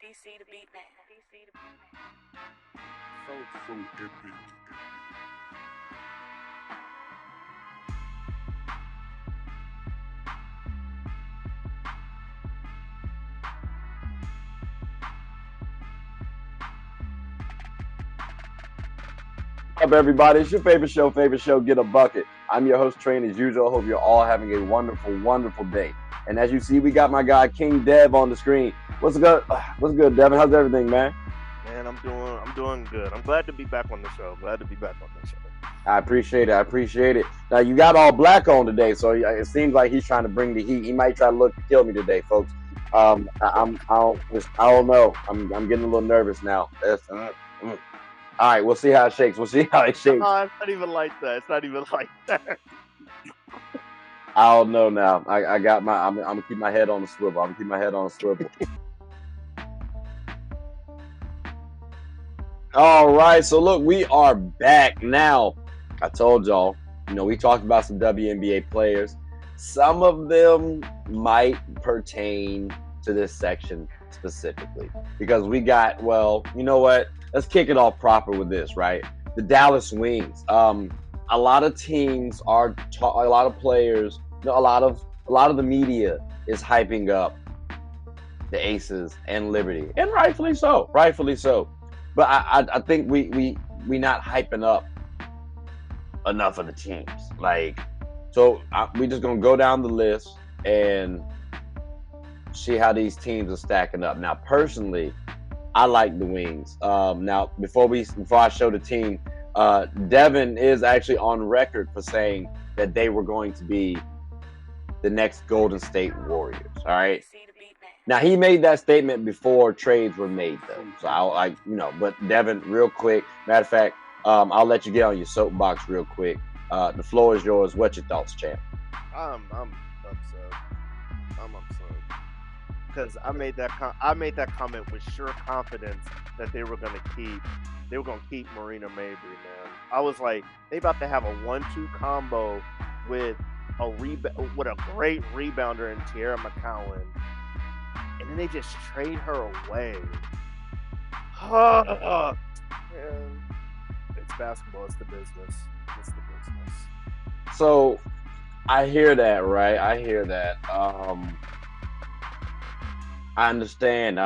DC the beat man. DC the beat man. So epic. What's up, everybody? It's your favorite show, Get a Bucket. I'm your host, Train, as usual. I hope you're all having a wonderful, wonderful day. And as you see, we got my guy, King Dev, on the screen. What's good? What's good, Devin? How's everything, man? Man, I'm doing good. I'm glad to be back on the show. I appreciate it. Now, you got all black on today, so it seems like he's trying to bring the heat. He might try to look to kill me today, folks. I don't know. I'm getting a little nervous now. All right, we'll see how it shakes. No, it's not even like that. I don't know now. I got my. I'm gonna keep my head on the swivel. All right, so look, we are back now. I told y'all, we talked about some WNBA players. Some of them might pertain to this section specifically because we got, well, you know what? Let's kick it off proper with this, right? The Dallas Wings. A lot of teams are, a lot of players, a lot of the media is hyping up the Aces and Liberty, and rightfully so. But I think we not hyping up enough of the teams. We just gonna go down the list and see how these teams are stacking up. Now, personally, I like the Wings. Now, before I show the team, Devin is actually on record for saying that they were going to be the next Golden State Warriors. All right. Now, he made that statement before trades were made, though. So but Devin, real quick. Matter of fact, I'll let you get on your soapbox real quick. The floor is yours. What's your thoughts, champ? I'm upset. Because I made that comment with sure confidence that they were gonna keep Marina Mabry, man. I was like, they about to have a 1-2 combo with a great rebounder in Tierra McCowan, and then they just trade her away. It's basketball. It's the business. So I hear that, right? I understand.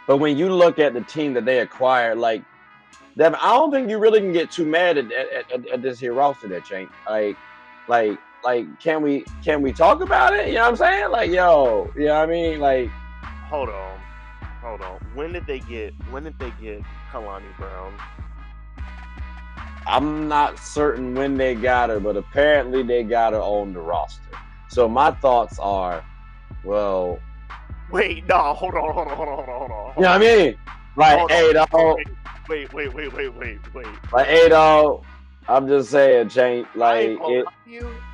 But when you look at the team that they acquired, like, Devin, I don't think you really can get too mad at this here roster there, Chain. Like, can we talk about it? You know what I'm saying? Like, yo, you know what I mean? Like, hold on. When did they get Kalani Brown? I'm not certain when they got her, but apparently they got her on the roster. So my thoughts are, well, wait, no, hold on. You know what I mean? Like, hey, dog. Wait. Like, hey, dog. I'm just saying, Chain. Like,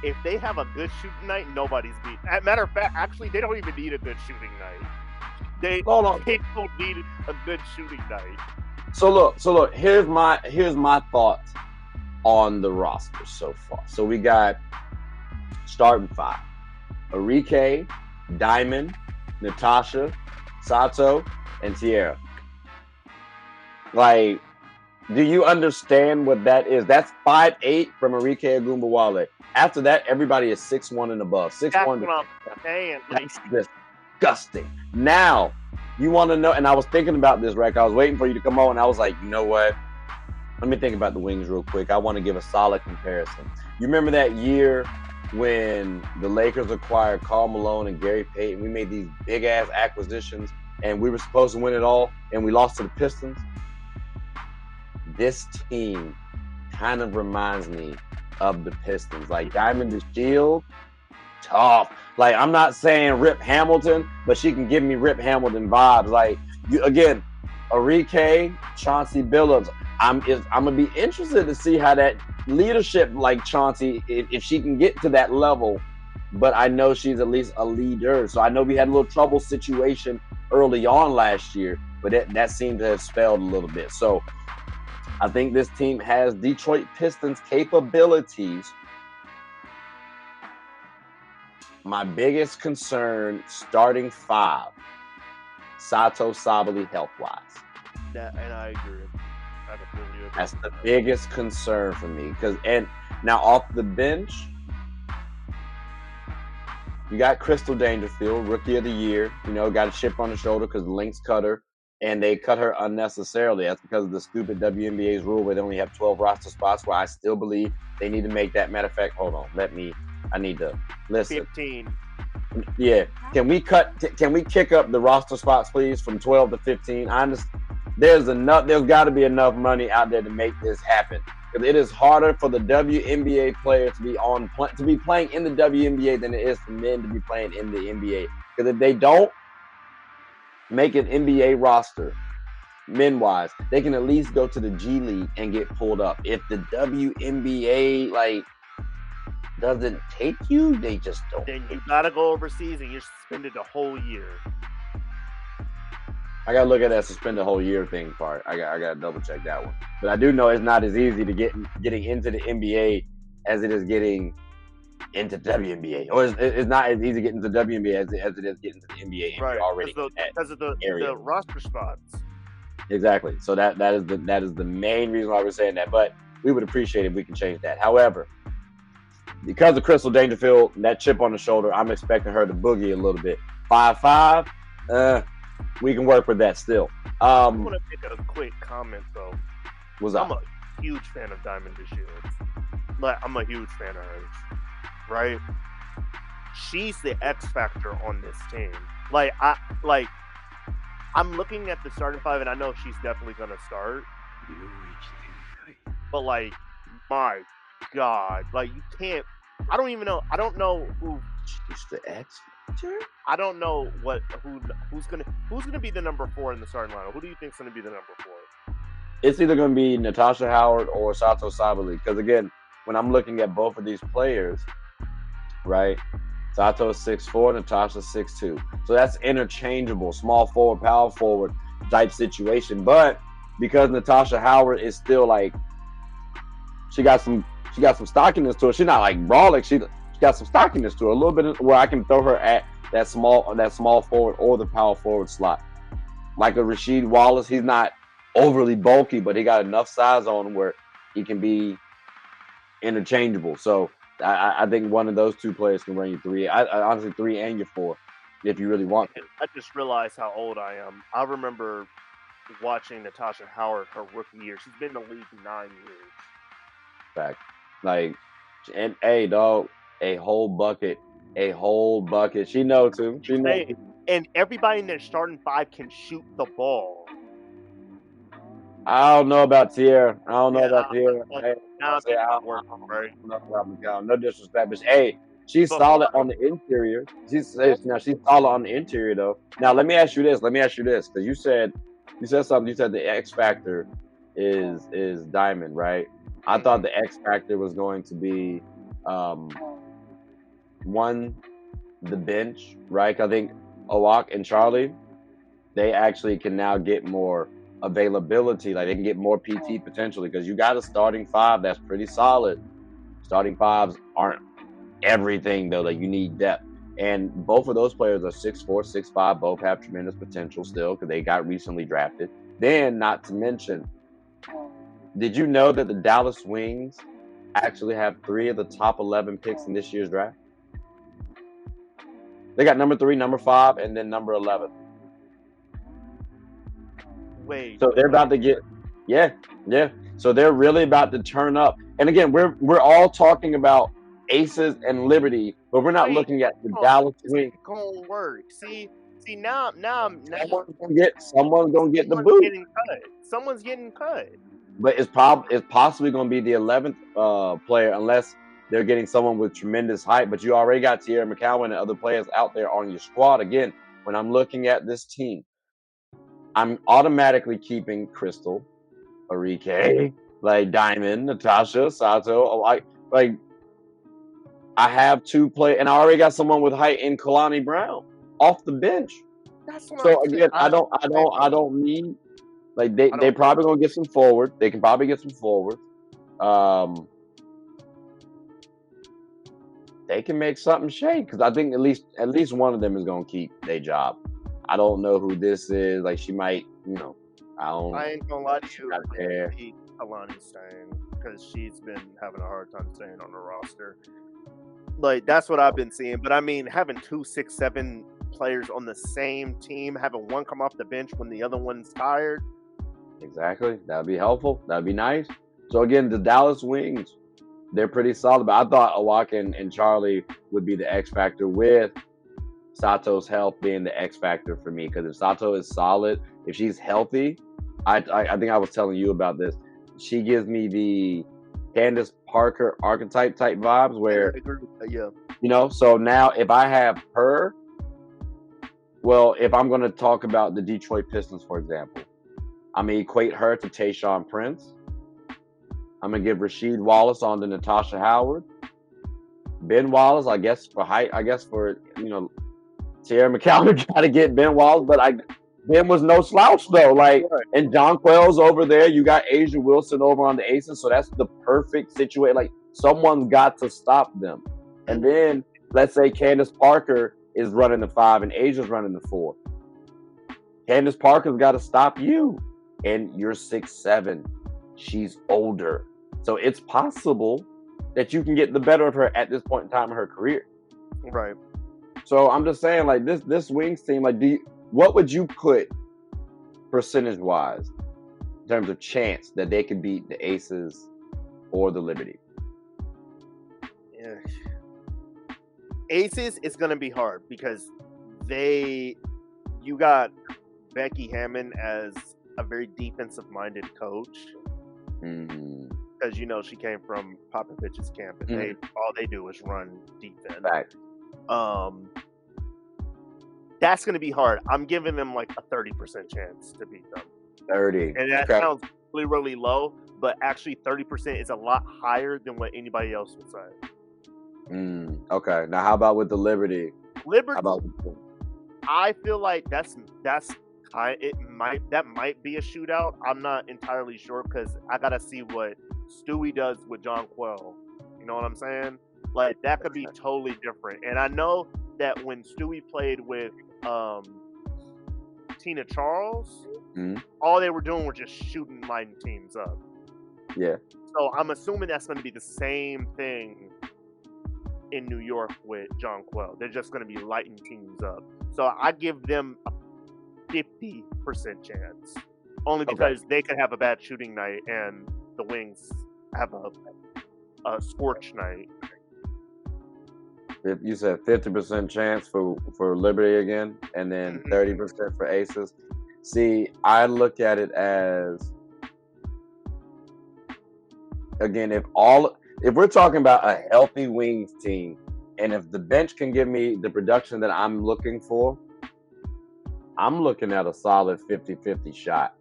if they have a good shooting night, nobody's beat. As a matter of fact, actually, they don't even need a good shooting night. They don't need a good shooting night. So look. Here's my thoughts on the roster so far. So we got starting five: Arike, Diamond, Natasha, Sato, and Tierra. Like, do you understand what that is? That's 5'8" from Arike Agumbawale. After that, everybody is 6'1" and above. 6'1". That's what I'm saying. That's disgusting. Now, you want to know, and I was thinking about this, Rick. I was waiting for you to come on, and I was like, you know what? Let me think about the Wings real quick. I want to give a solid comparison. You remember that year when the Lakers acquired Karl Malone and Gary Payton? We made these big-ass acquisitions, and we were supposed to win it all, and we lost to the Pistons? This team kind of reminds me of the Pistons. Like, Diamond DeShield, tough. Like, I'm not saying Rip Hamilton, but she can give me Rip Hamilton vibes. Like, again, Arike, Chauncey Billups. I'm gonna be interested to see how that leadership, like Chauncey, if she can get to that level. But I know she's at least a leader. So I know we had a little trouble situation early on last year, but that seemed to have spelled a little bit. So I think this team has Detroit Pistons capabilities. My biggest concern, starting five, Sato Sabali health-wise. And I agree. I completely agree. That's the biggest concern for me. And now off the bench, you got Crystal Dangerfield, Rookie of the Year. Got a chip on the shoulder because the Lynx cut her, and they cut her unnecessarily. That's because of the stupid WNBA's rule where they only have 12 roster spots, where I still believe they need to make that. Matter of fact, hold on. I need to listen. 15. Yeah. Can we kick up the roster spots, please, from 12 to 15? I understand. There's got to be enough money out there to make this happen. Because it is harder for the WNBA players to be playing in the WNBA than it is for men to be playing in the NBA. Because if they don't make an NBA roster, men-wise, they can at least go to the G League and get pulled up. If the WNBA doesn't take you, they just don't. Then you gotta go overseas and you're suspended a whole year. I gotta look at that suspend the whole year thing part. I gotta double check that one. But I do know it's not as easy to getting into the NBA as it is getting into WNBA, or it's not as easy getting into the WNBA as it is getting into the NBA. Right, already because of the roster spots. Exactly. So that is the main reason why we're saying that. But we would appreciate if we can change that. However, because of Crystal Dangerfield, that chip on the shoulder, I'm expecting her to boogie a little bit. 5'5", we can work with that still. I want to make a quick comment though. What's up? I'm a huge fan of Diamond Shields. I'm a huge fan of hers. Right? She's the X factor on this team. I'm looking at the starting five, and I know she's definitely gonna start. But my God, you can't. I don't even know. I don't know who. She's the X factor. I don't know who's gonna be the number 4 in the starting lineup. Who do you think's gonna be the number 4? It's either gonna be Natasha Howard or Sato Sabali. Because again, when I'm looking at both of these players, right? Sato is 6'4", Natasha 6'2". So that's interchangeable, small forward, power forward type situation. But because Natasha Howard is still she got some stockiness to her. She's not brawling. She got some stockiness to her, a little bit where I can throw her at that small forward or the power forward slot. Like a Rasheed Wallace, he's not overly bulky, but he got enough size on him where he can be interchangeable. So I think one of those two players can run you 3. I honestly 3 and your 4 if you really want to. I just realized how old I am. I remember watching Natasha Howard her rookie year. She's been in the league 9 years. Fact. And hey, dog, a whole bucket. She know too. And everybody in their starting 5 can shoot the ball. I don't know about Tierra. No disrespect, but hey, she's solid on the interior. She's solid on the interior though. Now let me ask you this, because you said something. You said the X factor is Diamond, right? I thought the X factor was going to be the bench, right? I think Owak and Charlie, they actually can now get more availability. They can get more PT potentially because you got a starting 5 that's pretty solid. Starting 5s aren't everything though. You need depth, and both of those players are 6'4", 6'5". Both have tremendous potential still because they got recently drafted. Then, not to mention, did you know that the Dallas Wings actually have 3 of the top 11 picks in this year's draft? They got number 3, number 5, and then number 11. Wait. So they're about to get, yeah. So they're really about to turn up. And again, we're all talking about Aces and Liberty, but we're not looking at the Dallas Wings. It's gonna work. See now. Someone's gonna get the boot. Someone's getting cut. But it's possibly gonna be the 11th player unless they're getting someone with tremendous height. But you already got Tierra McCowan and other players out there on your squad. Again, when I'm looking at this team, I'm automatically keeping Crystal, Arike, Diamond, Natasha, Sato. I have 2 play, and I already got someone with height in Kalani Brown off the bench. So again, I don't need they probably gonna get some forward. They can probably get some forwards. They can make something shake because I think at least one of them is gonna keep their job. I don't know who this is. Like, she might, I ain't gonna lie to you. Not there. Alani staying because she's been having a hard time staying on the roster. Like, that's what I've been seeing. But I mean, having 2, 6, 7 players on the same team, having one come off the bench when the other one's tired. Exactly. That would be helpful. That would be nice. So again, the Dallas Wings, they're pretty solid. But I thought Awaka and Charlie would be the X factor, with Sato's health being the X factor for me. Because if Sato is solid, if she's healthy, I think I was telling you about this. She gives me the Candace Parker archetype type vibes where, so now if I have her, well, if I'm going to talk about the Detroit Pistons, for example, I'm going to equate her to Tayshaun Prince. I'm going to give Rasheed Wallace on to Natasha Howard. Ben Wallace, I guess for height, Sierra McCallum got to get Ben Wallace, but Ben was no slouch though. And John Quell's over there. You got Asia Wilson over on the Aces, so that's the perfect situation. Like, someone's got to stop them. And then let's say Candace Parker is running the 5 and Asia's running the 4. Candace Parker's got to stop you, and you're 6'7". She's older, so it's possible that you can get the better of her at this point in time in her career. Right. So I'm just saying, like, this Wings team, like, what would you put percentage-wise in terms of chance that they could beat the Aces or the Liberty? Yeah. Aces is going to be hard because you got Becky Hammond as a very defensive-minded coach. Mm-hmm. Because, she came from Popovich's camp, and all they do is run defense. Right. That's going to be hard. I'm giving them like a 30% chance to beat them. 30. And that sounds really, really low, but actually 30% is a lot higher than what anybody else would say. Okay. Now, how about with the Liberty? I feel like that might be a shootout. I'm not entirely sure because I gotta see what Stewie does with John Quell. You know what I'm saying? Like, that could be totally different. And I know that when Stewie played with Tina Charles, all they were doing was just lighting teams up. Yeah. So I'm assuming that's going to be the same thing in New York with John Quell. They're just going to be lighting teams up. So I give them a 50% chance, only because they could have a bad shooting night and the Wings have a scorch night. You said 50% chance for Liberty again, and then 30% for Aces. See, I look at it as, again, if we're talking about a healthy Wings team, and if the bench can give me the production that I'm looking for, I'm looking at a solid 50-50 shot.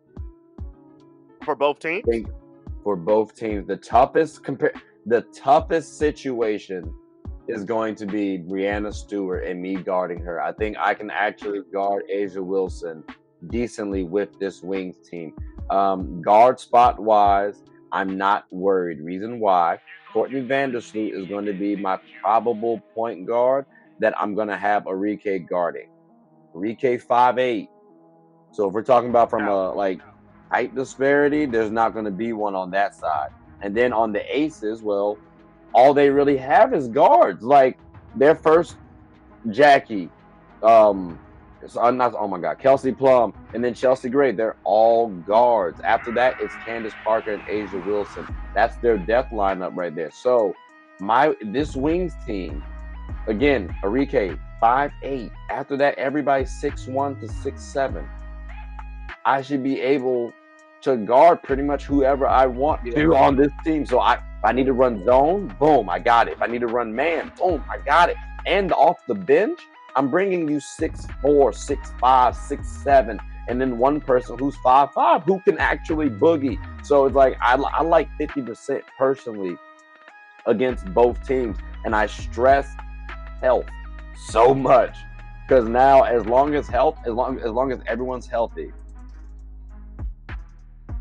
For both teams? For both teams. The toughest situation is going to be Brianna Stewart and me guarding her. I think I can actually guard Asia Wilson decently with this Wings team. Guard spot wise, I'm not worried. Reason why, Courtney Vandersloot is going to be my probable point guard that I'm going to have Arike guarding. Arike 5'8". So if we're talking about from a height disparity, there's not going to be one on that side. And then on the Aces, well, all they really have is guards. Like, their first Jackie, Kelsey Plum, and then Chelsea Gray, they're all guards. After that, it's Candace Parker and Asia Wilson. That's their death lineup right there. So this Wings team, again, Arike 5'8". After that, everybody's 6'1" to 6'7". I should be able to guard pretty much whoever I want to on this team. So if I need to run zone, boom, I got it. If I need to run man, boom, I got it. And off the bench, I'm bringing you 6'4", 6'5", 6'7", and then one person who's 5'5", who can actually boogie. So it's like I like 50% personally against both teams, and I stress health so much because now as long as everyone's healthy,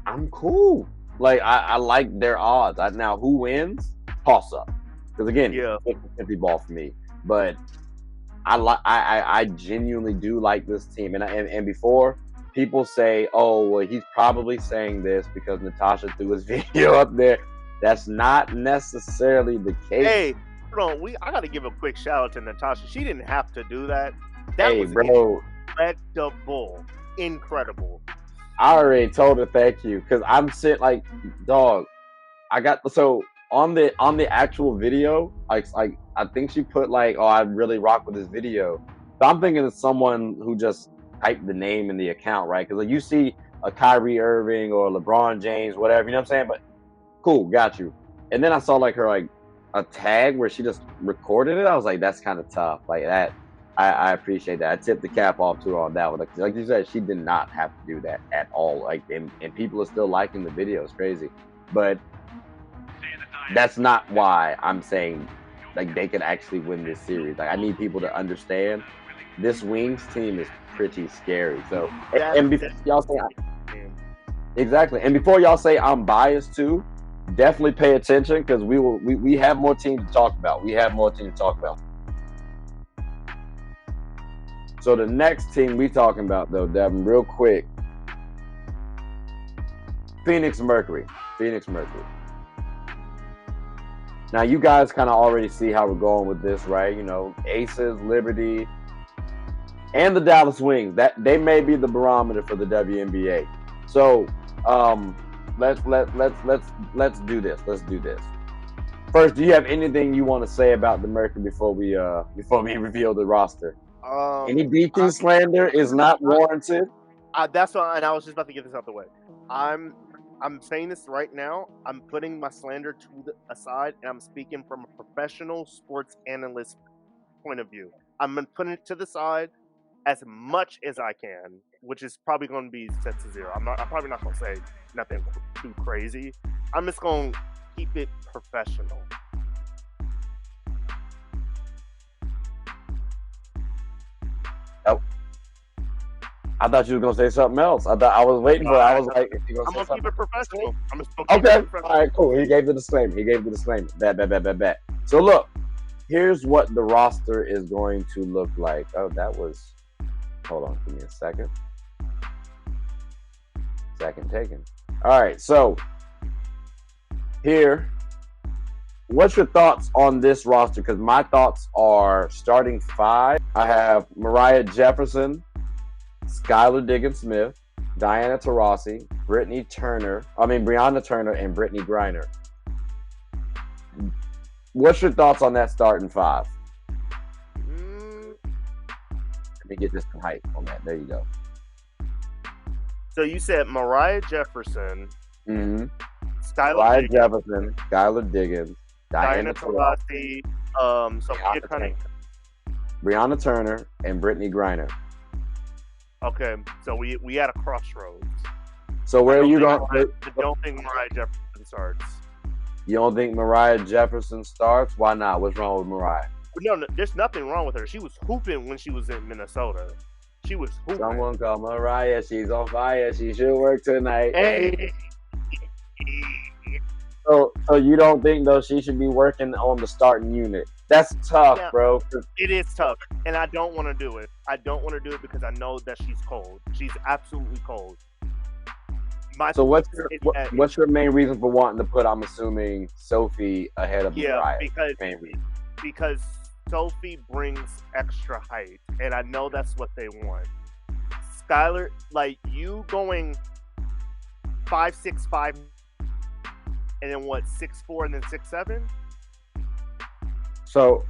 I'm cool. Like, I like their odds. Now, who wins? Toss up. Because, again, 50-50 ball for me. But I genuinely do like this team, and before people say, oh well, he's probably saying this because Natasha threw his video up there. That's not necessarily the case. Hey, hold on. I got to give a quick shout out to Natasha. She didn't have to do that. That Hey, was bro, incredible. Incredible. I already told her thank you because I'm sitting like, dog. I got so on the actual video, like I think she put like, oh, I really rock with this video. But I'm thinking of someone who just typed the name in the account, right? Because like you see a Kyrie Irving or LeBron James, whatever, you know what I'm saying? But cool, got you. And then I saw like her like a tag where she just recorded it. I was like, that's kind of tough. Like that, I appreciate that. I tipped the cap off to her on that one. Like you said, she did not have to do that at all. Like and people are still liking the video. It's crazy, but that's not why I'm saying like they could actually win this series. Like I need people to understand this Wings team is pretty scary. So and before y'all say exactly, and before y'all say I'm biased too, definitely pay attention because we have more teams to talk about. We have more teams to talk about. So the next team we talking about though, Devin, real quick, Phoenix Mercury. Now, you guys kind of already see how we're going with this, right? You know, Aces, Liberty, and the Dallas Wings. That they may be the barometer for the WNBA. So, let's do this. Let's do this. First, do you have anything you want to say about the Mercury before we reveal the roster? Any DT slander is not warranted. That's why, and I was just about to get this out the way. I'm saying this right now. I'm putting my slander to the aside, and I'm speaking from a professional sports analyst point of view. I'm putting it to the side as much as I can, which is probably going to be set to 0. I'm probably not going to say nothing too crazy. I'm just going to keep it professional. Oh. I thought you were gonna say something else. I was waiting for it. I was like, if you're I'm gonna gonna keep it professional. Okay. All right, cool. He gave the disclaimer. Bet. So look, here's what the roster is going to look like. Oh, hold on, give me a second. Second taken. All right, so here, what's your thoughts on this roster? Because my thoughts are starting 5. I have Mariah Jefferson, Skylar Diggins-Smith, Diana Taurasi, Brianna Turner, and Brittany Griner. What's your thoughts on that starting 5? Let me get this hype on that. There you go. So you said Mariah Jefferson, Mariah Jefferson, Skylar Diggins, Diana Taurasi, Sophia Cunningham, Brianna Turner, and Brittany Griner. Okay, so we at a crossroads. So where are you going? I don't think Mariah Jefferson starts. You don't think Mariah Jefferson starts? Why not? What's wrong with Mariah? No, there's nothing wrong with her. She was hooping when she was in Minnesota. She was hooping. Someone call Mariah. She's on fire. She should work tonight. Hey. So you don't think though she should be working on the starting unit? That's tough, bro. It is tough, and I don't want to do it. I don't want to do it because I know that she's cold. She's absolutely cold. So what's your main reason for wanting to put? I'm assuming Sophie ahead of Mariah. Because Sophie brings extra height, and I know that's what they want. Skylar, like you going 5'6", and then what 6'4", and then 6'7". So,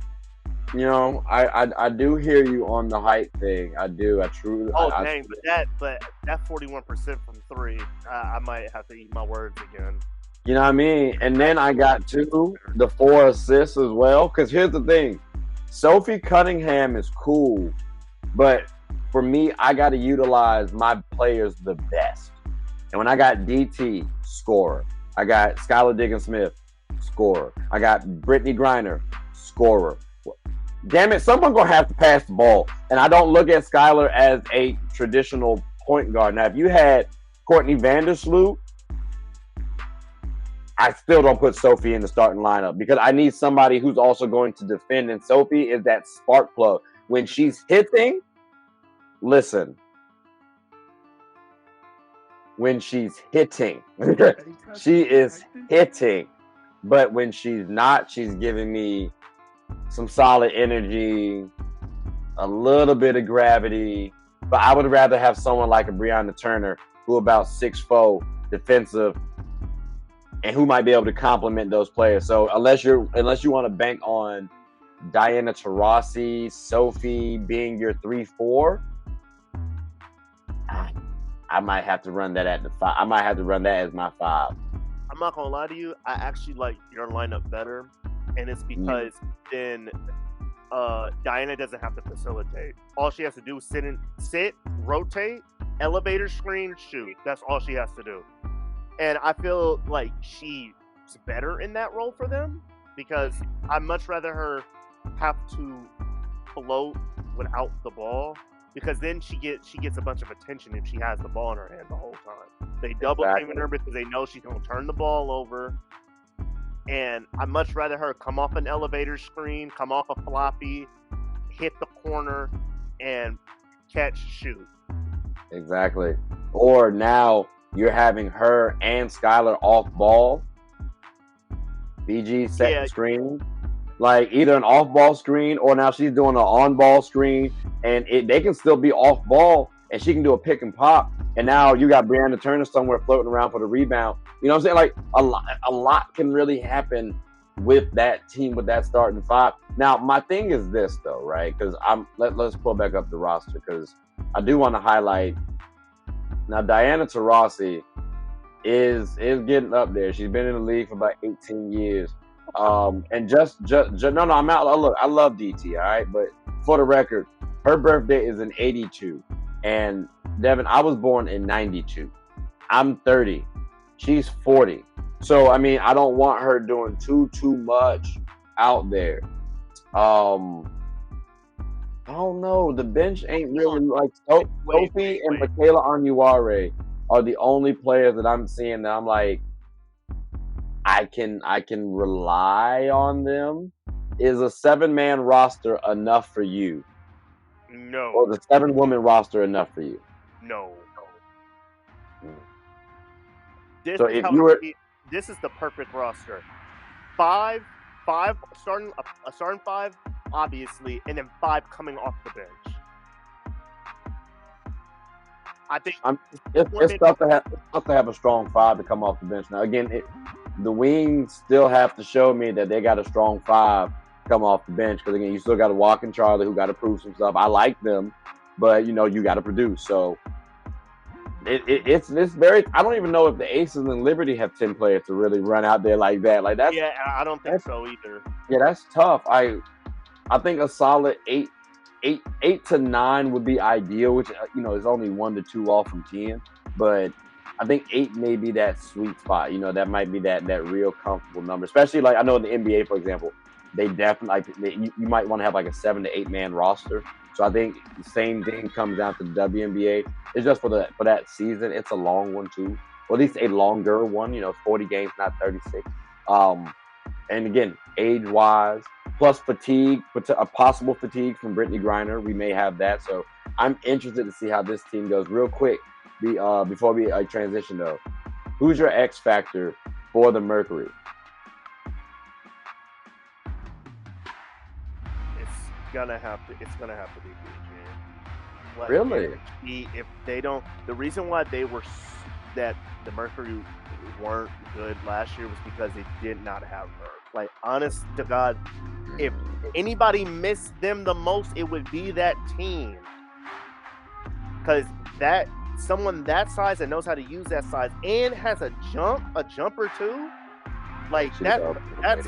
you know, I do hear you on the height thing. I do. I truly. Dang! But that 41% from 3, I might have to eat my words again. You know what I mean? And then I got the 4 assists as well. Because here's the thing, Sophie Cunningham is cool, but for me, I got to utilize my players the best. And when I got DT, scorer. I got Skylar Diggins-Smith, scorer. I got Brittany Griner, scorer. Damn it, someone's going to have to pass the ball. And I don't look at Skylar as a traditional point guard. Now, if you had Courtney Vandersloot, I still don't put Sophie in the starting lineup because I need somebody who's also going to defend. And Sophie is that spark plug. when she's hitting, listen. When she's hitting, she is hitting. But when she's not, she's giving me some solid energy, a little bit of gravity. But I would rather have someone like a Breonna Turner, who about 6'4", defensive, and who might be able to complement those players. So unless you want to bank on Diana Taurasi, Sophie being your 3-4, I might have to run that at the 5. I might have to run that as my 5. I'm not gonna lie to you. I actually like your lineup better, and it's because then Diana doesn't have to facilitate. All she has to do is sit, rotate, elevator screen, shoot. That's all she has to do. And I feel like she's better in that role for them because I'd much rather her have to float without the ball, because then she gets a bunch of attention if she has the ball in her hand the whole time. They double teaming her because they know she's gonna turn the ball over. And I'd much rather her come off an elevator screen, come off a floppy, hit the corner, and catch, shoot. Exactly. Or now you're having her and Skylar off ball. BG second screen. Like either an off ball screen, or now she's doing an on ball screen, and they can still be off ball, and she can do a pick and pop. And now you got Breonna Turner somewhere floating around for the rebound. You know what I'm saying? Like a lot can really happen with that team, with that starting 5. Now my thing is this though, right? Because let's pull back up the roster, because I do want to highlight now Diana Taurasi is getting up there. She's been in the league for about 18 years. And just no, I'm out. Look, I love DT, all right, but for the record, her birthday is in 82, and Devin, I was born in 92. I'm 30, she's 40. So I mean, I don't want her doing too much out there. I don't know. The bench ain't really like Sophie and Michaela Onuware are the only players that I'm seeing that I'm like, I can rely on them. Is a 7-man roster enough for you? No. Or the 7-woman roster enough for you? No. This is the perfect roster. 5 starting a starting 5, obviously, and then 5 coming off the bench. I think it's tough to have a strong 5 to come off the bench. Now again, the wings still have to show me that they got a strong 5 come off the bench, because again, you still got to walk in Charlie, who got to prove some stuff. I like them, but you got to produce. So it's very. I don't even know if the Aces and Liberty have 10 players to really run out there like that. Like that. Yeah, I don't think so either. Yeah, that's tough. I think a solid 8 to 9 would be ideal, which is only 1 to 2 off from 10. But I think 8 may be that sweet spot. That might be that real comfortable number. Especially like I know in the NBA, for example, they definitely you might want to have like a 7 to 8 man roster. So I think the same thing comes down to the WNBA. It's just for that season. It's a long one too, or at least a longer one. 40 games, not 36. And again, age-wise, plus fatigue, a possible fatigue from Brittany Griner, we may have that. So I'm interested to see how this team goes. Real quick, before we transition though, who's your X factor for the Mercury? It's gonna have to be BG. Really? If they don't, the reason why that the Mercury weren't good last year was because they did not have her. Like, honest to God, if anybody missed them the most, it would be that team. Because someone that size that knows how to use that size and has a jumper too, like that's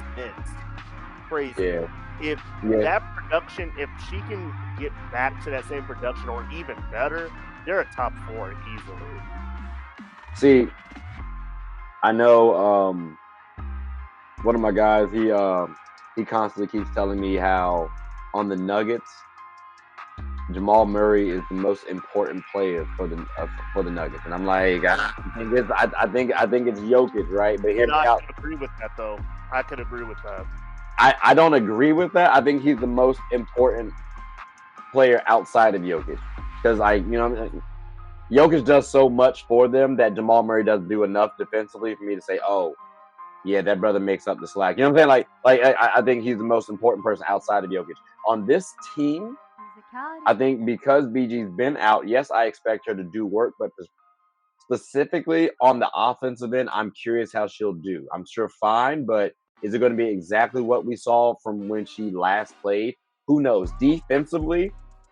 crazy. Yeah. If that production, if she can get back to that same production or even better, they're a top 4 easily. See, I know one of my guys, he constantly keeps telling me how on the Nuggets, Jamal Murray is the most important player for the Nuggets, and I'm like, I think it's Jokic, right? But I could agree with that, though. I could agree with that. I don't agree with that. I think he's the most important player outside of Jokic. Because Jokic does so much for them that Jamal Murray doesn't do enough defensively for me to say, oh, yeah, that brother makes up the slack. You know what I'm saying? I think he's the most important person outside of Jokic. On this team, I think because BG's been out, yes, I expect her to do work, but specifically on the offensive end, I'm curious how she'll do. I'm sure fine, but is it going to be exactly what we saw from when she last played? Who knows? Defensively,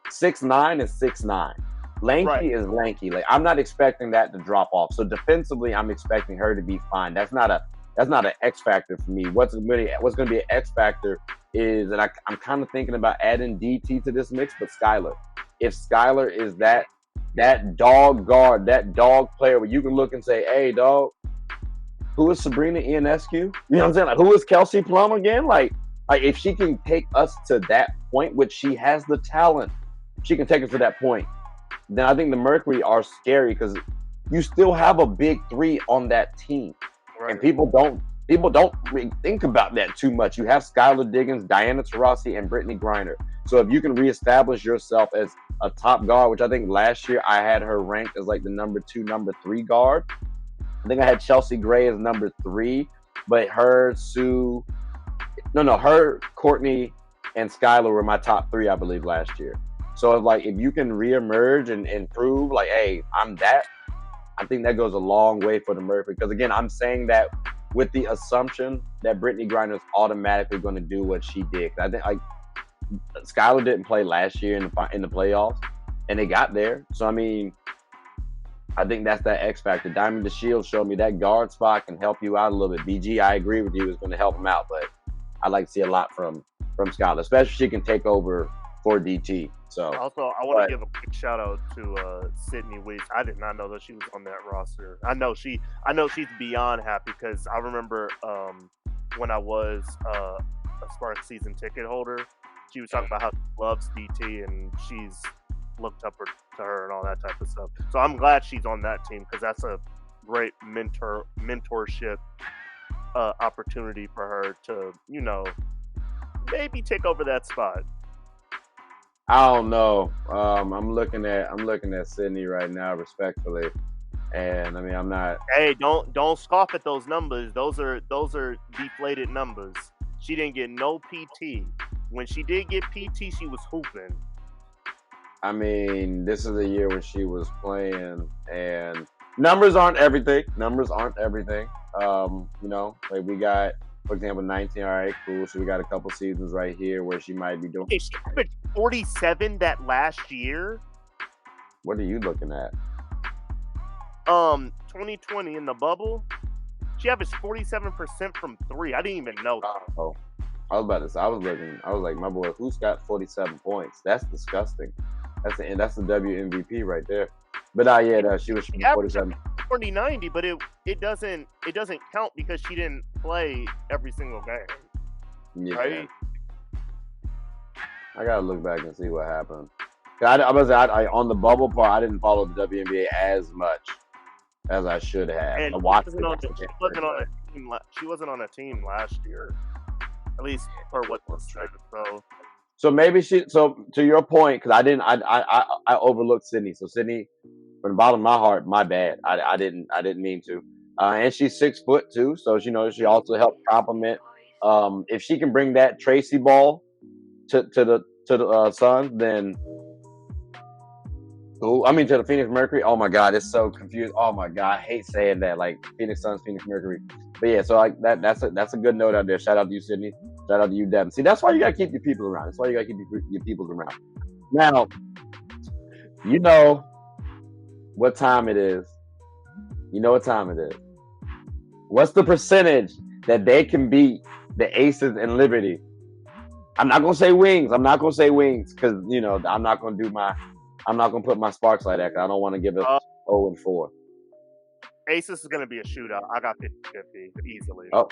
6'9" is 6'9". Lanky is lanky. Like, I'm not expecting that to drop off. So defensively, I'm expecting her to be fine. That's not an X factor for me. What's going to be an X factor is, and I'm kind of thinking about adding DT to this mix, but Skylar. If Skylar is that dog guard, that dog player where you can look and say, hey, dog, who is Sabrina Ionescu? You know what I'm saying? Like, who is Kelsey Plum again? Like if she can take us to that point, which she has the talent, she can take us to that point, then I think the Mercury are scary because you still have a big three on that team. Right. And people don't really think about that too much. You have Skylar Diggins, Diana Taurasi, and Brittany Griner. So if you can reestablish yourself as a top guard, which I think last year I had her ranked as like the number 2, number 3 guard. I think I had Chelsea Gray as number 3, but her, Courtney, and Skylar were my top 3, I believe, last year. So if you can reemerge and prove like, hey, I'm that, I think that goes a long way for the Mercury. Because again, I'm saying that with the assumption that Brittany Griner is automatically going to do what she did. I think Skylar didn't play last year in the playoffs, and they got there. So I mean, I think that's that X factor. Diamond DeShields showed me that guard spot can help you out a little bit. BG, I agree with you, is going to help him out, but I'd like to see a lot from Skylar, especially if she can take over for DT. So also, I want to give a quick shout out to Sydney Weeks. I did not know that she was on that roster. I know she's beyond happy because I remember when I was a Sparks season ticket holder, she was talking about how she loves DT and she's looked up to her and all that type of stuff. So I'm glad she's on that team because that's a great mentorship opportunity for her to, maybe take over that spot. I don't know. I'm looking at Sydney right now, respectfully, and I mean I'm not. Hey, don't scoff at those numbers. Those are deflated numbers. She didn't get no PT. When she did get PT, she was hooping. I mean, this is a year when she was playing, and numbers aren't everything. Like we got, for example, 19. All right, cool. So we got a couple seasons right here where she might be doing. Okay, she averaged 47 that last year. What are you looking at? 2020 in the bubble, she averaged 47% from 3. I didn't even know that. Oh, I was about to say. I was like, my boy, who's got 47 points? That's disgusting. That's the WNBP right there. But she was 47. 40-90, but it doesn't count because she didn't play every single game. Yeah. Right? I gotta look back and see what happened. I on the bubble part, I didn't follow the WNBA as much as I should have. And I watched she wasn't on a team last year, at least for what was said. So maybe So to your point, because I overlooked Sydney. So Sydney, from the bottom of my heart, my bad. I didn't mean to. And she's 6 foot too, so she also helped complement. If she can bring that Tracy ball to the Suns, then to the Phoenix Mercury. Oh my God, it's so confused. Oh my God, I hate saying that. Like Phoenix Suns, Phoenix Mercury. But yeah, so like that's a good note out there. Shout out to you, Sydney. Shout out to you, Devin. See, that's why you gotta keep your people around. That's why you gotta keep your people around. Now, you know what time it is. What's the percentage that they can beat the Aces and Liberty? I'm not gonna say Wings because I'm not gonna put my sparks like that. Cause I don't want to give it 0-4. Aces is gonna be a shootout. I got 50-50 easily. Oh,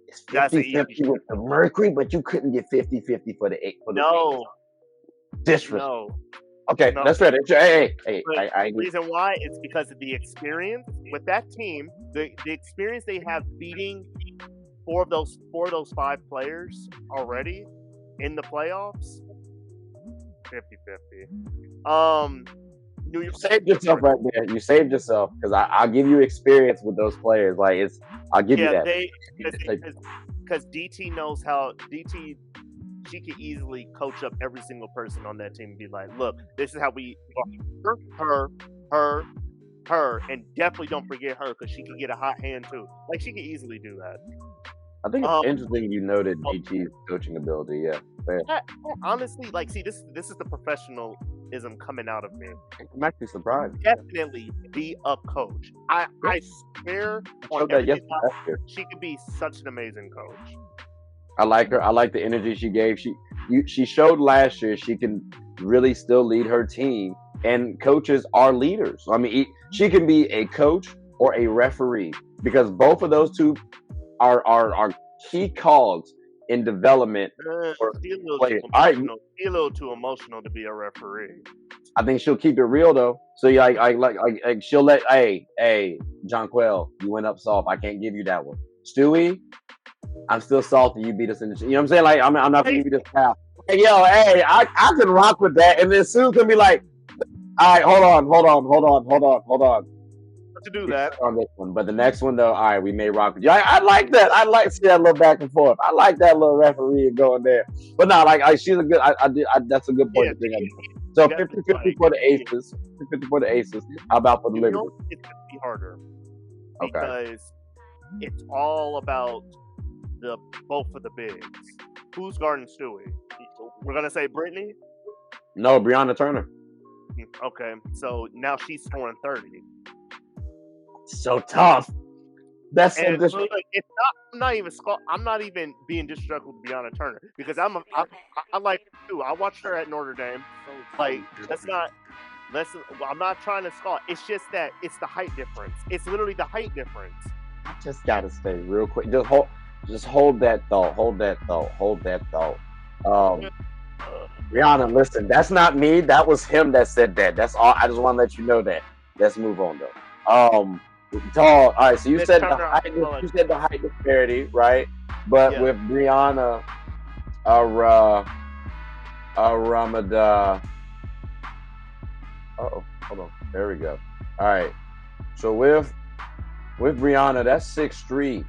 it's 50-50 with the Mercury, but you couldn't get 50-50 for the 8. No. Disrespect. No. Okay, no. That's fair. Hey. The reason why it's because of the experience with that team, the experience they have beating 4 of those 5 players already in the playoffs. 50-50. New You York. saved yourself right there. You saved yourself because I'll give you experience with those players. Like I'll give you that. Because DT knows how DT. She could easily coach up every single person on that team and be like, "Look, this is how we her, and definitely don't forget her because she can get a hot hand too. Like she could easily do that." I think it's interesting you noted DT's coaching ability. Yeah, fair. Honestly, like, see, this is the professionalism coming out of me. I'm actually surprised. Definitely be a coach. I swear on everything, she could be such an amazing coach. I like her. I like the energy she gave. She showed last year she can really still lead her team, and coaches are leaders. I mean, she can be a coach or a referee because both of those two are key cogs in development for players. She's a little too emotional to be a referee. I think she'll keep it real though. So yeah, like she'll let hey Jonquel, you went up soft. I can't give you that one. Stewie, I'm still salty. You beat us in the. You know what I'm saying? Like I'm not gonna give you this foul. Hey, yo, hey, I can rock with that. And then Sue's gonna be like, all right, hold on. To do that on this one, but the next one though, all right, we may rock with you. I like that. I like to see that little back and forth. I like that little referee going there. But no, she's a good. That's a good point to bring up. So 50-50 for the Aces. 50-50 for the Aces. How about for the Liberty? It's gonna be harder because it's all about both of the bigs. Who's guarding Stewie? We're gonna say Brittany. No, Brianna Turner. Okay, so now she's scoring 30. So tough. That's so disrespectful. It's not. I'm not even being disrespectful to Brianna Turner because I like her too. I watched her at Notre Dame. Like I'm not trying to scoff. It's just that it's the height difference. It's literally the height difference. I just gotta stay real quick. Just hold that thought. Brianna, listen, that's not me. That was him that said that. That's all. I just want to let you know that. Let's move on though. All right. So you said the height disparity, right? But with Brianna, Ramada. Hold on. There we go. All right. So with Brianna, that's 6'3".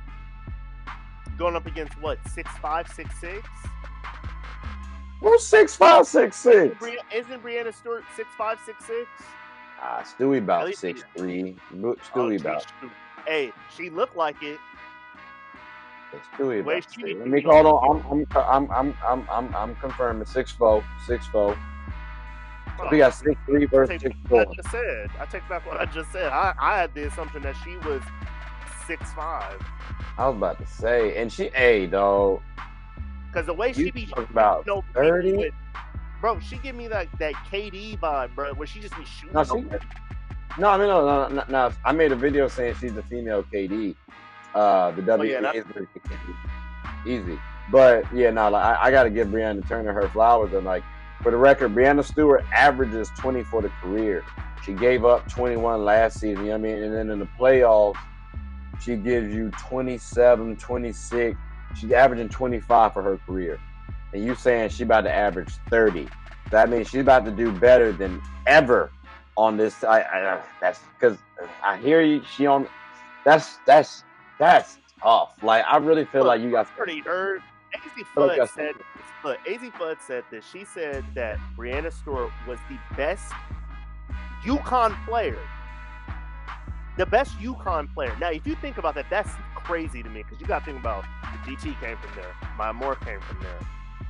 Going up against what? 6'5", 6'6"? Well, 6'5", 6'6". Isn't Brianna Stewart 6'5", 6'6"? Stewie about 6'3". Stewie about. Hey, she looked like it. Stewie about. Let me hold on. I'm confirming 6'4". 6'4". We got 6'3" versus 6'4". I take back what I just said. I had the assumption that she was 6'5". I was about to say, and she, though. Because the way she be about 30. Bro, she give me that KD vibe, bro, where she just be shooting. No, I made a video saying she's the female KD. The WNBA is easy. But yeah, I got to give Brianna Turner her flowers. And for the record, Brianna Stewart averages 20 for the career. She gave up 21 last season. You know what I mean? And then in the playoffs, she gives you 27, 26. She's averaging 25 for her career. And you saying she about to average 30. That means she's about to do better than ever on this. That's because I hear you. She on. That's tough. Like I really feel like you guys already heard. AZ Fudd said this. She said that Brianna Stewart was the best UConn player. The best UConn player. Now, if you think about that, that's crazy to me because you got to think about DT came from there. Maya Moore came from there.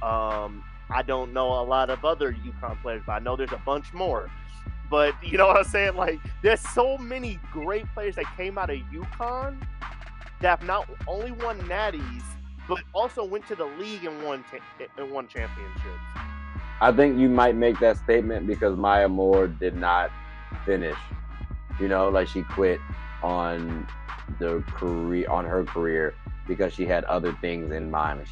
I don't know a lot of other UConn players, but I know there's a bunch more. But you know what I'm saying? Like, there's so many great players that came out of UConn that have not only won natties, but also went to the league and won championships. I think you might make that statement because Maya Moore did not finish. You know, like she quit on her career because she had other things in mind.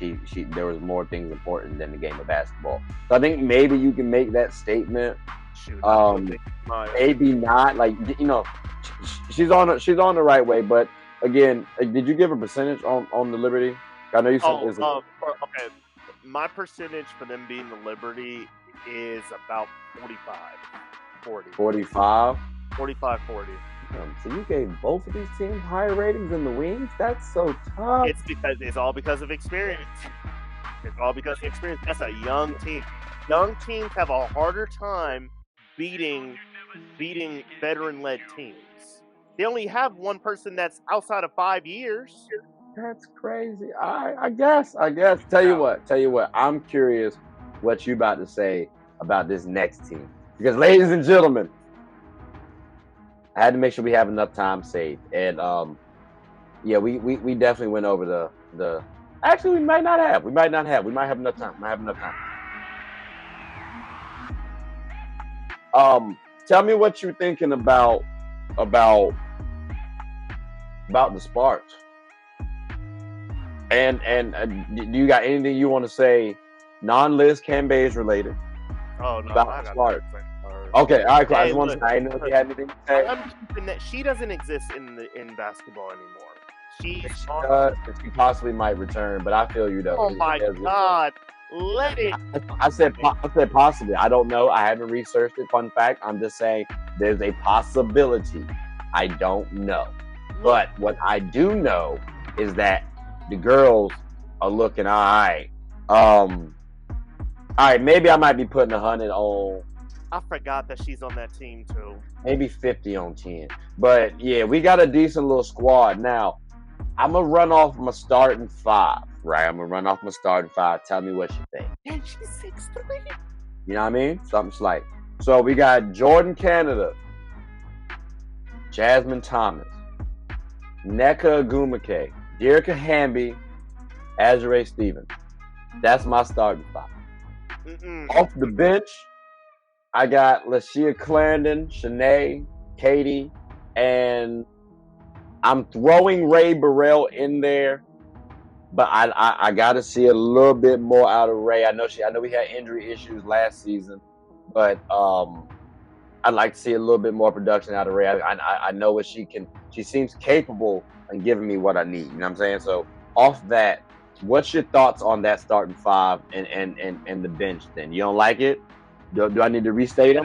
There was more things important than the game of basketball. So I think maybe you can make that statement. Maybe not. Like, you know, she's on the right way. But again, did you give a percentage on the Liberty? I know you said okay. My percentage for them being the Liberty is about 45, 40. 45. 45, 40. So you gave both of these teams higher ratings than the Wings? That's so tough. It's all because of experience. It's all because of experience. That's a young team. Young teams have a harder time beating veteran-led teams. They only have one person that's outside of 5 years. That's crazy. I guess. Tell you what. I'm curious what you about to say about this next team. Because, ladies and gentlemen, I had to make sure we have enough time saved. And, yeah, we definitely went over the. Actually, we might not have. We might have enough time. Tell me what you're thinking about the Sparks. And do you got anything you want to say, non-Liz Cambage related? Oh no, about the Sparks. Okay, all right, cool. I just want to say, I didn't know if you had anything to say. I'm keeping that she doesn't exist in basketball anymore. She possibly might return, but I feel you though. Oh my God, let it. I said possibly. I don't know. I haven't researched it. Fun fact. I'm just saying there's a possibility. I don't know, but what I do know is that the girls are looking all right. All right, maybe I might be putting 100 on. I forgot that she's on that team too. Maybe 50 on 10. But yeah, we got a decent little squad. Now, I'm going to run off my starting 5, right? Tell me what you think. And she's 6'3". You know what I mean? Something slight. So we got Jordan Canada, Jasmine Thomas, Nneka Agumake, Dearica Hamby, Azure Stevens. That's my starting 5. Off the bench, I got Lashia Clarendon, Shanae, Katie, and I'm throwing Ray Burrell in there, but I got to see a little bit more out of Ray. I know we had injury issues last season, but I'd like to see a little bit more production out of Ray. I know what she can. She seems capable and giving me what I need. You know what I'm saying? So off that, what's your thoughts on that starting 5 and the bench? Then you don't like it? Do I need to restate it?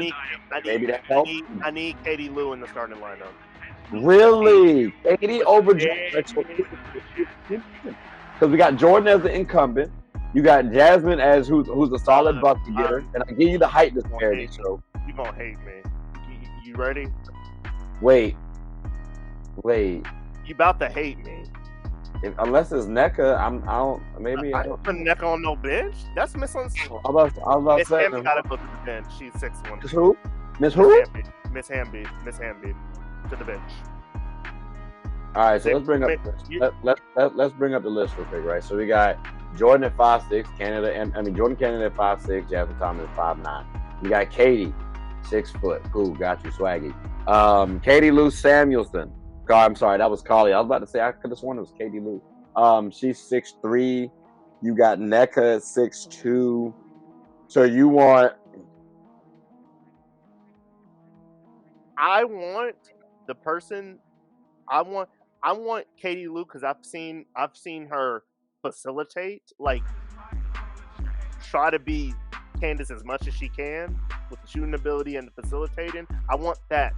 Maybe that helps. I need Katie Lou in the starting lineup. Really? Katie over Jordan? Because we got Jordan as the incumbent. You got Jasmine as who's a solid bucket getter, and I give you the height disparity. So you gonna hate me? You ready? Wait. You about to hate me? Unless it's Nneka, I don't put Nneka on no bench. That's misunderstood. I was about to say. Hamby gotta go to the bench. She's 6'1". Miss who? Miss who? Miss Hamby to the bench. All right, so let's bring up the list real quick, right? So we got Jordan at 5'6", Jordan Canada at 5'6", Jasmine Thomas at 5'9". We got Katie, 6 foot. Cool, got you, swaggy. Katie Lou Samuelson. I'm sorry, that was Carly. I was about to say I could have sworn it was Katie Lou. She's 6'3". You got Nneka at 6'2". So you want? I want the person. I want Katie Lou because I've seen her facilitate, like try to be Candace as much as she can with the shooting ability and the facilitating. I want that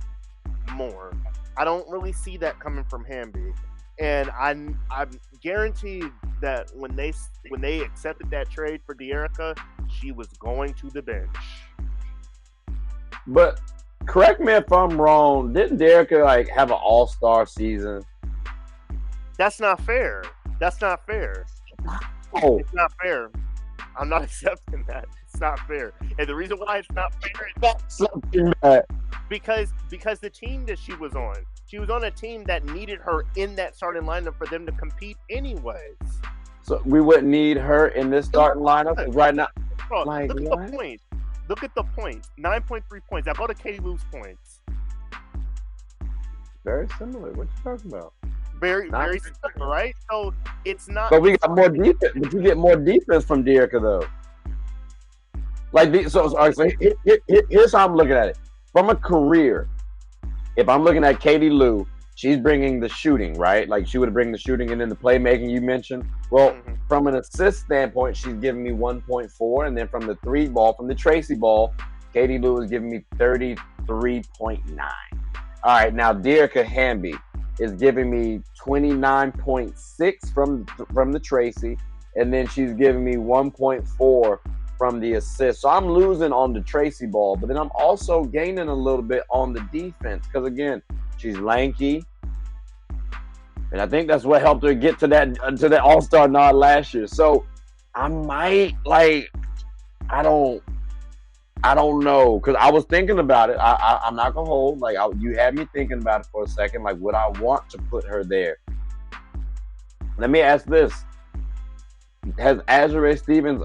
more. I don't really see that coming from Hamby, and I'm guaranteed that when they accepted that trade for Dearica, she was going to the bench. But correct me if I'm wrong. Didn't Dearica have an all-star season? That's not fair. Oh. It's not fair. I'm not accepting that. It's not fair. And the reason why it's not fair is because the team that she was on a team that needed her in that starting lineup for them to compete anyways. So we wouldn't need her in this starting lineup right now. Bro, look at the points. Look at the points. 9.3 points. Now go to Katie Lou's points. Very similar. What you talking about? Very similar, right? So it's not. But we got more defense. But you get more defense from Dearica though. Here's how I'm looking at it. From a career, if I'm looking at Katie Lou, she's bringing the shooting, right? Like she would bring the shooting and then the playmaking you mentioned. Well, from an assist standpoint, she's giving me 1.4, and then from the from the Tracy ball, Katie Lou is giving me 33.9. All right, now Dearica Hamby is giving me 29.6 from the Tracy, and then she's giving me 1.4 from the assist. So I'm losing on the Tracy ball, but then I'm also gaining a little bit on the defense because, again, she's lanky, and I think that's what helped her get to that All-Star nod last year. So I might, like, I don't know, because I was thinking about it. I'm not gonna hold. Like, you had me thinking about it for a second. Like, would I want to put her there? Let me ask this: has Azure Stevens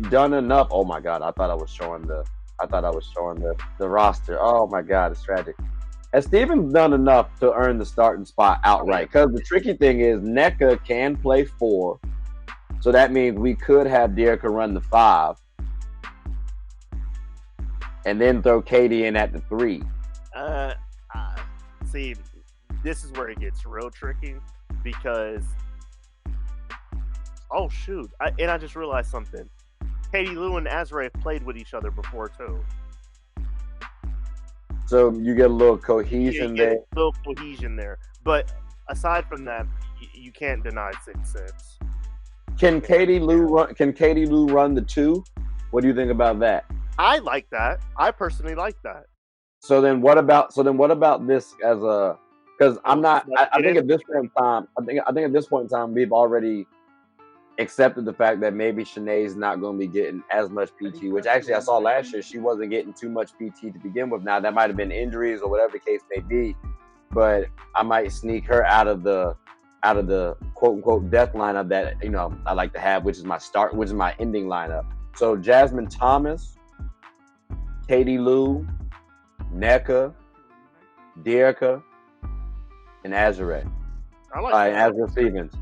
done enough? Oh my God! I thought I was showing the roster. Oh my God, it's tragic. Has Stevens done enough to earn the starting spot outright? Because the tricky thing is, NECA can play 4, so that means we could have Dearica run the 5. And then throw Katie in at the 3. See, this is where it gets real tricky because, oh shoot, I just realized something. Katie Lou and Azra have played with each other before too. So you get a little cohesion there. A little cohesion there. But aside from that, you can't deny 6'6". Can Katie Lou run the 2? What do you think about that? I like that. I personally like that. So then what about this as a, because I'm not, I think at this point in time, at this point in time, we've already accepted the fact that maybe Shanae's not going to be getting as much PT, which actually I saw last year, she wasn't getting too much PT to begin with. Now that might have been injuries or whatever the case may be, but I might sneak her out of the quote unquote death lineup that, you know, I like to have, which is my ending lineup. So Jasmine Thomas, Katie Lou, NECA, Dearica, and Azure. I like that. Azure Stevens.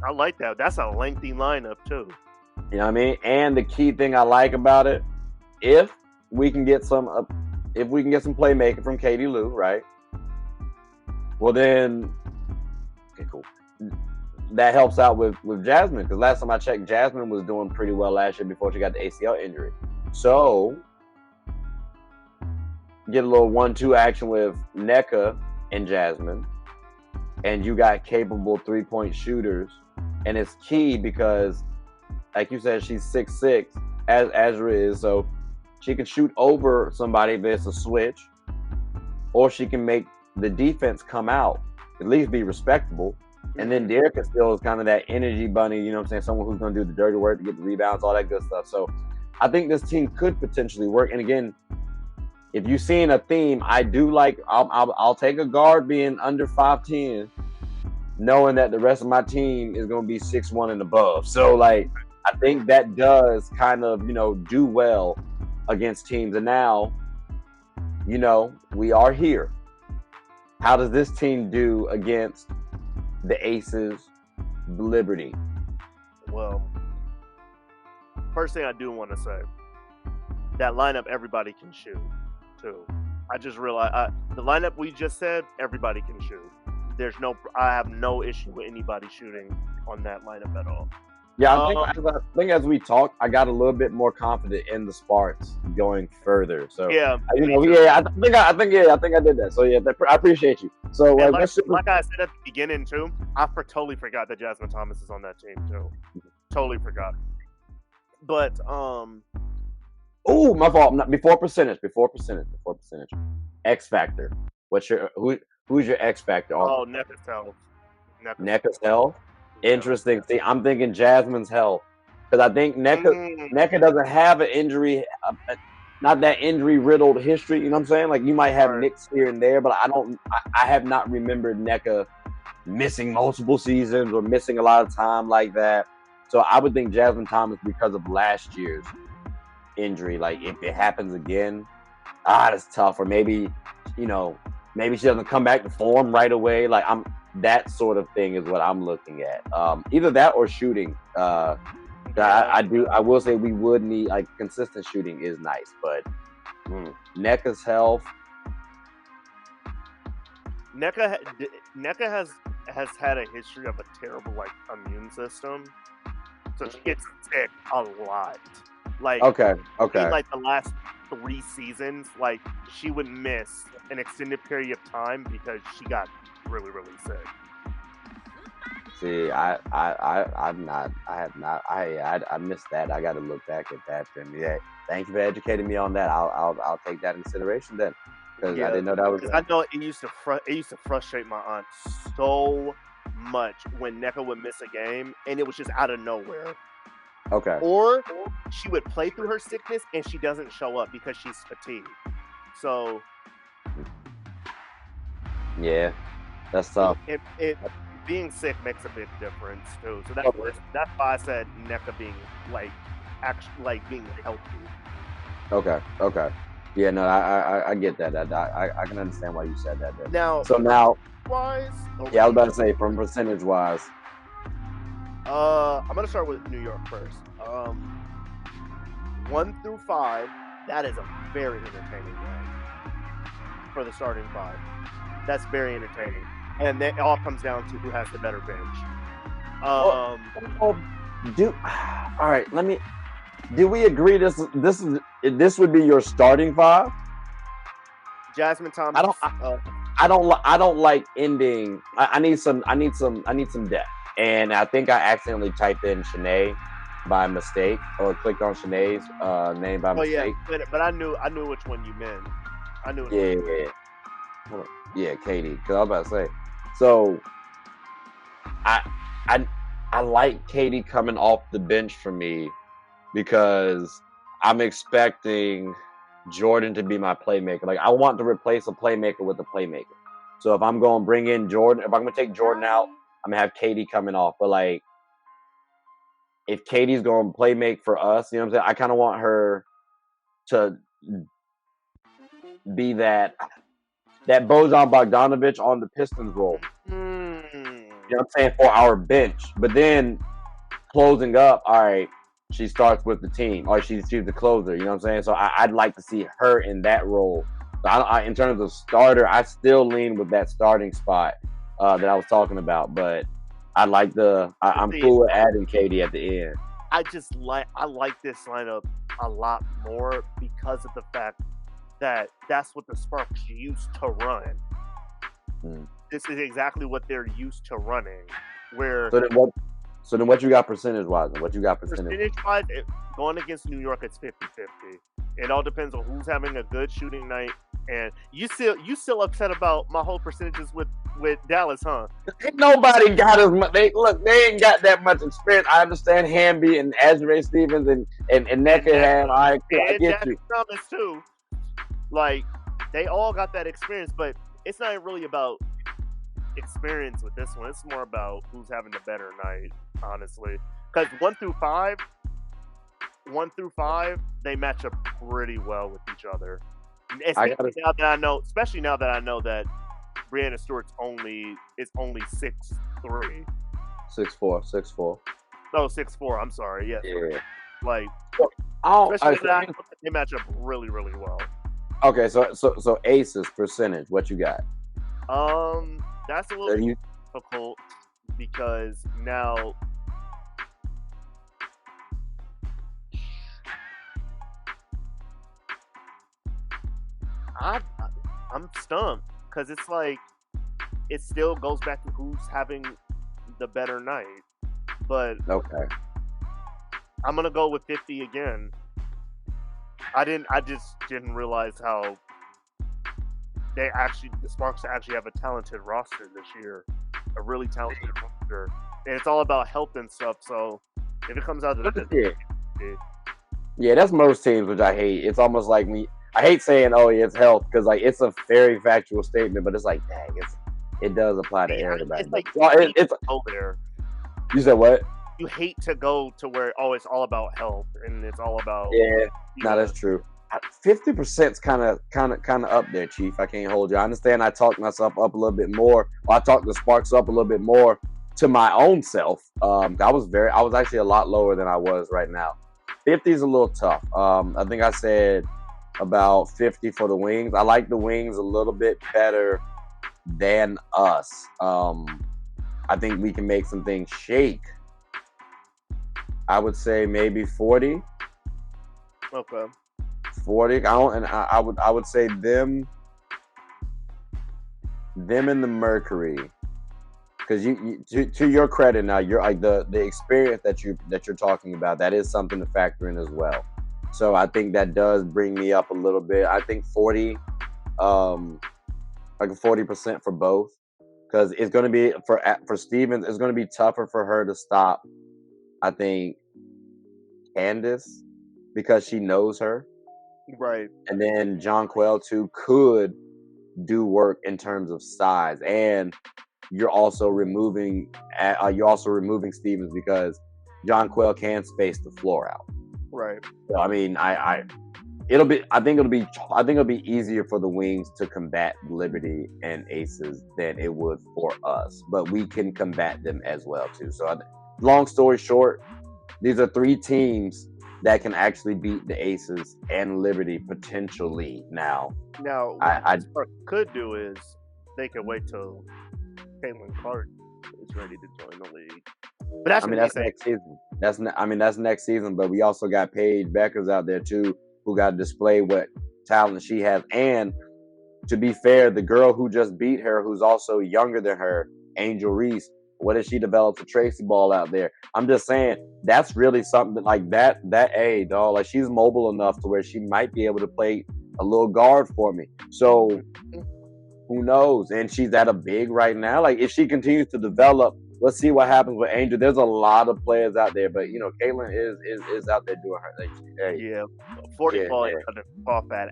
I like that. That's a lengthy lineup too. You know what I mean? And the key thing I like about it, if we can get some playmaking from Katie Lou, right? Well then, okay, cool. That helps out with Jasmine, because last time I checked, Jasmine was doing pretty well last year before she got the ACL injury. So get a little 1-2 action with NECA and Jasmine, and you got capable 3-point shooters. And it's key because, like you said, she's 6'6", as Azra is, so she can shoot over somebody if it's a switch, or she can make the defense come out, at least be respectable. And then Dearica still is kind of that energy bunny, you know what I'm saying? Someone who's going to do the dirty work to get the rebounds, all that good stuff. So I think this team could potentially work. And again, if you've seen a theme, I do like, I'll take a guard being under 5'10", knowing that the rest of my team is going to be 6'1" and above. So, like, I think that does kind of, you know, do well against teams. And now, you know, we are here. How does this team do against the Aces, the Liberty? Well, first thing I do want to say, that lineup, everybody can shoot, too. I just realized, the lineup we just said, everybody can shoot. I have no issue with anybody shooting on that lineup at all. Yeah, I think as we talk, I got a little bit more confident in the Sparks going further. So yeah, you know, I think I did that. So yeah, I appreciate you. So like I said at the beginning too, I totally forgot that Jasmine Thomas is on that team too. Totally forgot. But oh, my fault. Before percentage. X Factor. Who's your X Factor? Oh, NECA's health. NECA's health? Interesting. See, I'm thinking Jasmine's health. Because I think NECA doesn't have an injury, not that injury-riddled history, you know what I'm saying? Like, you might have nicks here and there, but I have not remembered NECA missing multiple seasons or missing a lot of time like that. So I would think Jasmine Thomas, because of last year's injury, like, if it happens again, that's tough. Or maybe, you know, maybe she doesn't come back to form right away. Like, that sort of thing is what I'm looking at. Either that or shooting. I will say we would need, like, consistent shooting is nice, but NECA's health. NECA has had a history of a terrible like immune system, so she gets sick a lot. Like Okay. in like the last 3 seasons, like she would miss an extended period of time because she got really really sick. See, I missed that. I got to look back at that. Then, yeah. Thank you for educating me on that. I'll take that in consideration then, because I didn't know that was. I know it used to frustrate my aunt so much when NECA would miss a game and it was just out of nowhere. Okay. Or she would play through her sickness and she doesn't show up because she's fatigued. So yeah, that's tough. It being sick makes a big difference too. So that's why I said NECA being like actually like being healthy. Okay. Yeah, no, I get that. I can understand why you said that. Then. Now, wise. Yeah, I was about to say from percentage wise. I'm gonna start with New York first. 1 through 5. That is a very entertaining game for the starting 5. That's very entertaining, and it all comes down to who has the better bench. All right. Do we agree this would be your starting 5? Jasmine Thomas. I don't like ending. I need some depth. And I think I accidentally typed in Shanae by mistake, or clicked on Shanae's name by mistake. Yeah, but I knew which one you meant. I knew. Yeah, Katie. Because I was about to say. So, I like Katie coming off the bench for me because I'm expecting Jordan to be my playmaker. Like, I want to replace a playmaker with a playmaker. So if I'm going to bring in Jordan, if I'm going to take Jordan out, I'm going to have Katie coming off. But, like, if Katie's going to play make for us, you know what I'm saying? I kind of want her to be that Bojan Bogdanovic on the Pistons role. You know what I'm saying? For our bench. But then closing up, all right, she starts with the team, or she's the closer. You know what I'm saying? So I'd like to see her in that role. So in terms of starter, I still lean with that starting spot that I was talking about. But I like I'm cool with adding Katie at the end. I like this lineup a lot more because of the fact that that's what the Sparks used to run. This is exactly what they're used to running. So then what you got percentage-wise? Percentage-wise, going against New York, it's 50-50. It all depends on who's having a good shooting night. And you still upset about my whole percentages with Dallas, huh? Nobody got as much. They ain't got that much experience. I understand Hamby and Azure Stevens and NECA. I get you. Thomas too. Like, they all got that experience, but it's not really about experience with this one. It's more about who's having the better night, honestly. Because 1 through 5, they match up pretty well with each other. Especially now that I know that Brianna Stewart's only 6'3". 6'4". No, 6'4". I'm sorry. Yes. Yeah. Like, they match up really, really well. Okay, so Aces percentage, what you got? That's a little difficult because now I'm stumped because it's like it still goes back to who's having the better night. But okay, I'm gonna go with 50 again. I just didn't realize how the Sparks actually have a talented roster this year, a really talented roster, and it's all about health and stuff. So if it comes out to that, yeah, that's most teams, which I hate. It's almost like me. I hate saying, "Oh, yeah, it's health," because like it's a very factual statement, but it's like, dang, it does apply to everybody. It's like it's there. You said what? You hate to go to where it's all about health and it's all about that's true. 50% is kind of up there, Chief. I can't hold you. I understand. I talked myself up a little bit more. Or I talked the Sparks up a little bit more to my own self. I was actually a lot lower than I was right now. 50 is a little tough. I think I said about 50 for the Wings. I like the Wings a little bit better than us. I think we can make some things shake. I would say maybe 40. Okay. 40. I would say them and the Mercury. Because to your credit now, you're like the experience that you're talking about, that is something to factor in as well. So I think that does bring me up a little bit. I think 40, like a 40% for both, because it's going to be for Stevens, it's going to be tougher for her to stop. I think Candace, because she knows her, Right. and then Jonquel too could do work in terms of size, and you're also removing Stevens because Jonquel can space the floor out. Right. So, I mean, I think it'll be easier for the Wings to combat Liberty and Aces than it would for us, but we can combat them as well too. So, long story short, these are 3 teams that can actually beat the Aces and Liberty potentially. Now, what I could do is they could wait till Caitlin Clark is ready to join the league. But that's next season. That's next season. But we also got Paige Beckers out there too, who got to display what talent she has. And to be fair, the girl who just beat her, who's also younger than her, Angel Reese, what did she develop for Tracy Ball out there? I'm just saying that's really something like that. Dog, like she's mobile enough to where she might be able to play a little guard for me. So who knows? And she's at a big right now. Like if she continues to develop, let's see what happens with Angel. There's a lot of players out there, but Caitlin is out there doing her thing. Hey, yeah, 40 ball is off at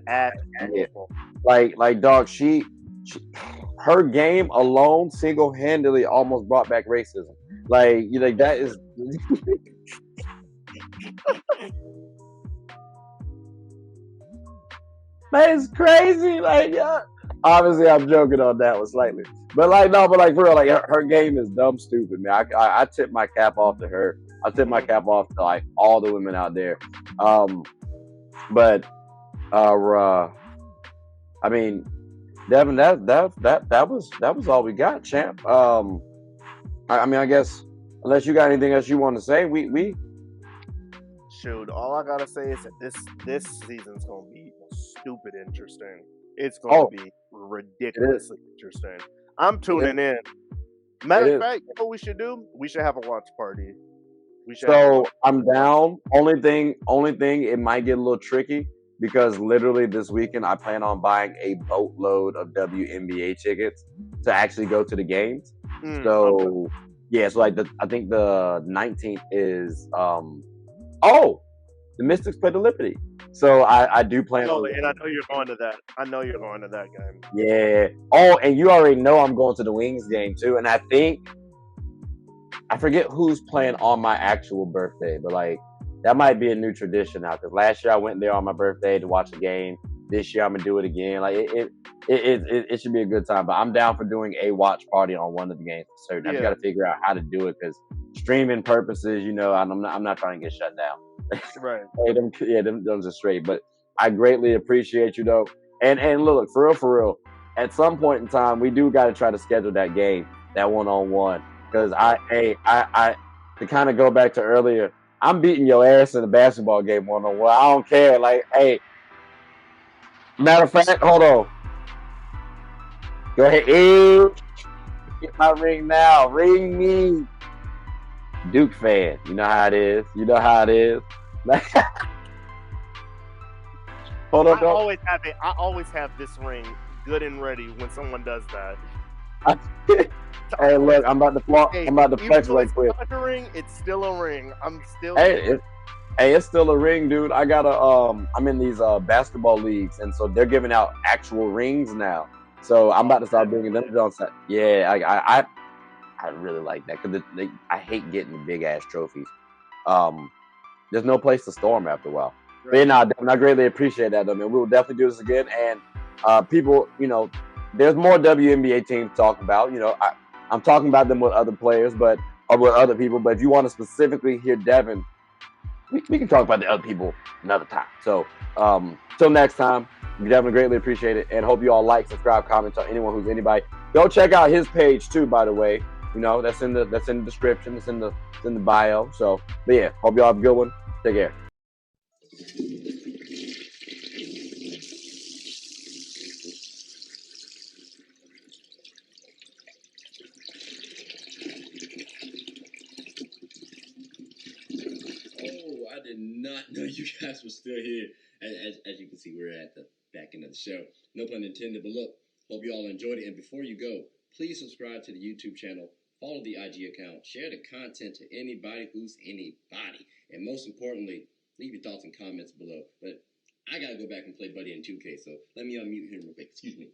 like dog. She her game alone single-handedly almost brought back racism. Like that is. That is crazy. Like, yeah. Obviously, I'm joking on that one slightly, but for real, like her game is dumb stupid, man. I tip my cap off to her. I tip my cap off to like all the women out there. But I mean, Devin, that was all we got, champ. I mean, I guess unless you got anything else you want to say, we shoot. All I gotta say is that this season's gonna be stupid interesting. It's going to be ridiculously interesting. I'm tuning in. Matter of fact, you know what we should do? We should have a watch party. I'm down. Only thing, it might get a little tricky because literally this weekend I plan on buying a boatload of WNBA tickets to actually go to the games. So like I think the 19th is the Mystics play the Liberty. So I do plan on. And I know you're going to that. I know you're going to that game. Yeah. Oh, and you already know I'm going to the Wings game too. And I think I forget who's playing on my actual birthday, but like that might be a new tradition now. Because last year I went there on my birthday to watch a game. This year I'm gonna do it again. Like it should be a good time. But I'm down for doing a watch party on one of the games for certain. I just got to figure out how to do it because streaming purposes, I'm not trying to get shut down. Right. Them are straight. But I greatly appreciate you though. And look, for real, at some point in time, we do got to try to schedule that game, that one-on-one. Because to kind of go back to earlier, I'm beating your ass in a basketball game one-on-one. I don't care. Like, hey, matter of fact, hold on. Go ahead. Get my ring now. Ring me. Duke fan. You know how it is. Hold on. I always have this ring good and ready when someone does that. Hey, look, I'm about to flex right quick. It's not a ring, it's still a ring. It's still a ring, dude. I got I'm in these basketball leagues, and so they're giving out actual rings now. So I'm about to start bringing them on set. Yeah, I really like that because I hate getting the big ass trophies. There's no place to store them after a while. Right. But I greatly appreciate that, though, man. We will definitely do this again, and people, there's more WNBA teams to talk about. I'm talking about them with other players, or with other people. But if you want to specifically hear Devin, we can talk about the other people another time. So, till next time, we definitely greatly appreciate it, and hope you all like, subscribe, comment, tell anyone who's anybody. Go check out his page too, by the way. You know, that's in the description. It's in the bio. So, but yeah, hope y'all have a good one. Take care. Oh, I did not know you guys were still here. As you can see, we're at the back end of the show. No pun intended, but look, hope you all enjoyed it. And before you go, please subscribe to the YouTube channel, follow the IG account, share the content to anybody who's anybody. And most importantly, leave your thoughts and comments below. But I gotta go back and play Buddy in 2K, so let me unmute him real quick. Excuse me.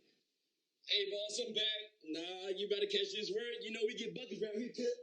Hey, boss, I'm back. Nah, you better catch this word. You know we get buckets around here, kid.